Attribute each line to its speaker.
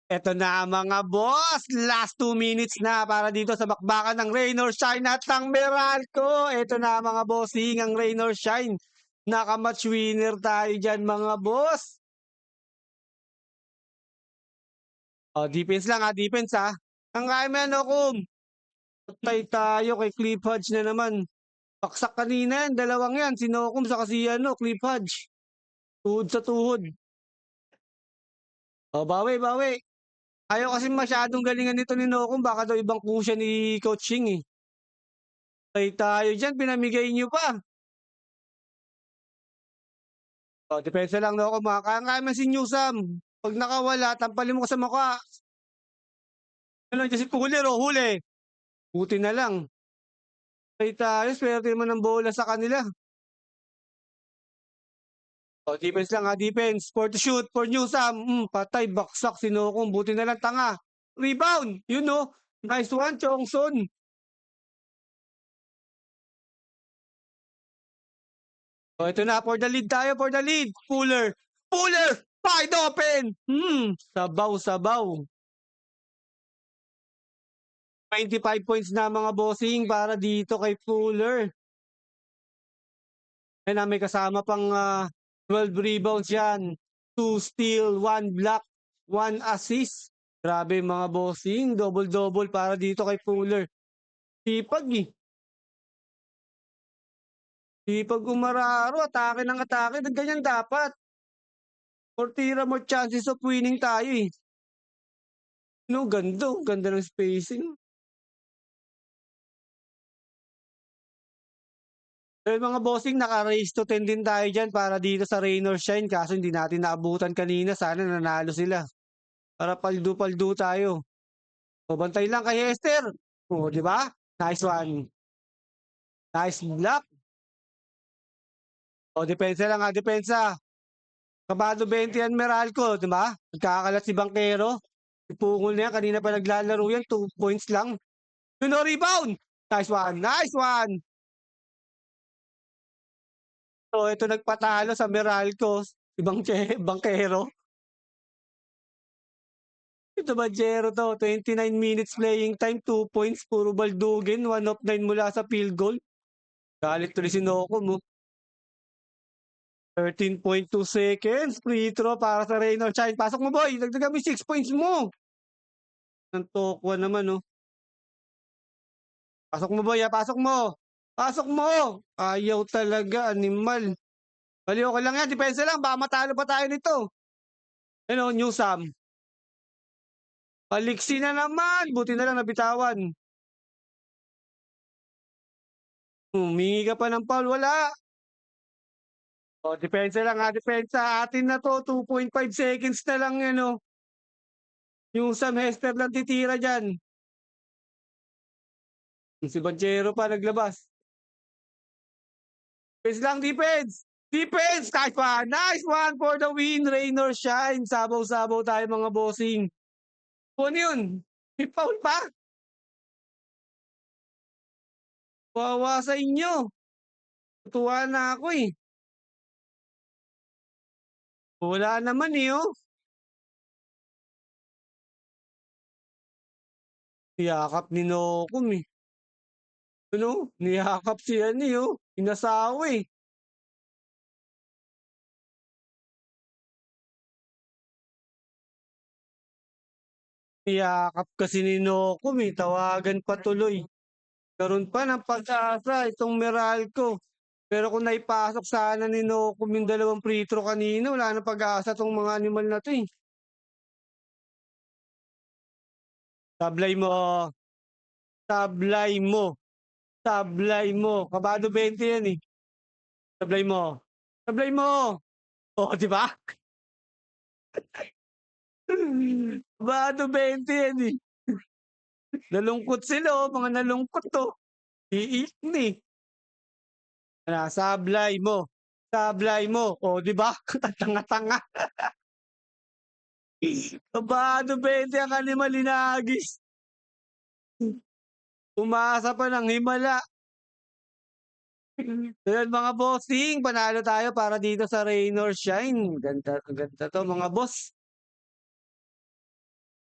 Speaker 1: Eto na mga boss, last 2 minutes na para dito sa bakbakan ng Rain or Shine at ng Meralco. Eto na mga bossing, ang Rain or Shine. Naka-match winner tayo dyan mga boss. Defense lang defense Ang kaya mo yan, Okum. Patay tayo kay Cliff Hodge na naman. Paksak kanina yan, dalawang yan. Si Nokum sa kasi Cliff Hodge. Tuhod sa tuhod. Bawi. Ayaw kasi masyadong galingan nito ni Nokum. Baka daw ibang kusya ni Coaching eh. Patay tayo dyan, pinamigay nyo pa. Depensa lang Nokum kaya man si Newsam. Pag nakawala, tampalin mo ka sa mukha. Ano dyan si Cooler huli. Buti na lang. Patay tayo, swerte mo ng bola sa kanila. Defense lang defense. For the shoot, for Newsam. Patay, baksak si Nokum. Buti na lang tanga. Rebound, Nice one, Chongson. Ito na, for the lead tayo, for the lead. Puller, wide open. Sabaw. 25 points na mga bossing para dito kay Fuller. May kasama pang 12 rebounds yan. 2 steal, 1 block, 1 assist. Grabe mga bossing, double-double para dito kay Fuller. Sipag Sipag umararo, atake ng atake. Ganyan dapat. Or tira more chances of winning tayo eh. Ganda ng spacing. Mga bossing, naka-raise to 10 din tayo dyan para dito sa Rain or Shine. Kaso hindi natin naabutan kanina. Sana nanalo sila. Para paldo-paldo tayo. Bantay lang kay Esther. Di ba? Nice one. Nice block. Depensa lang depensa. Kabado 20 yan Meralco, di ba? Nagkakalat si Bangkero. Ipungol na yan. Kanina pa naglalaro yan. 2 points lang. Rebound. Nice one. So, ito nagpatalo sa Meralco. Si Bangkero. Ito Banchero to. 29 minutes playing time. 2 points. Puro baldugin. 1 of 9 mula sa field goal. Galit tuloy si Nokum 13.2 seconds. Free throw para sa Rain or Shine. Pasok mo boy. Dagdagan mo 6 points mo. Ang tokwa naman Pasok mo boy pasok mo. Pasok mo. Ayaw talaga. Animal. Bali okay lang yan. Depensa lang. Baka matalo pa tayo nito. Newsam. Paliksi na naman. Buti na lang nabitawan. Humingi ka pa ng foul. Wala. Depensa lang depensa. Atin na to. 2.5 seconds na lang yan Yung Sam Hester lang titira dyan. Si Banchero pa naglabas. Defense lang, defense! Defense! Nice one for the win! Rain or Shine! Sabaw-sabaw tayo mga bossing. Ano yun? May foul pa? Wawa sa inyo. Tuwa na ako Wala naman Niyakap ni Nokum Niyakap si Inasawa Niyakap kasi ni Nokum Tawagan pa tuloy. Karoon pa ng pag-asa itong Meralco. Pero kung naipasok sana ni Nokum yung 2 free throw kanina, wala na pag-asa tong mga animal na to Sablay mo. Sablay mo. Sablay mo. Kabado 20 yan Sablay mo. Sablay mo. Di ba? Kabado 20 yan Nalungkot sila mga nalungkot to. Iiyak Sablay mo. Sablay mo. Di ba? Tanga-tanga. Kabado 20 ang animal inagis. Umasa pa ng himala. Ayan mga bossing, panalo tayo para dito sa Rain or Shine. Ganda to mga boss.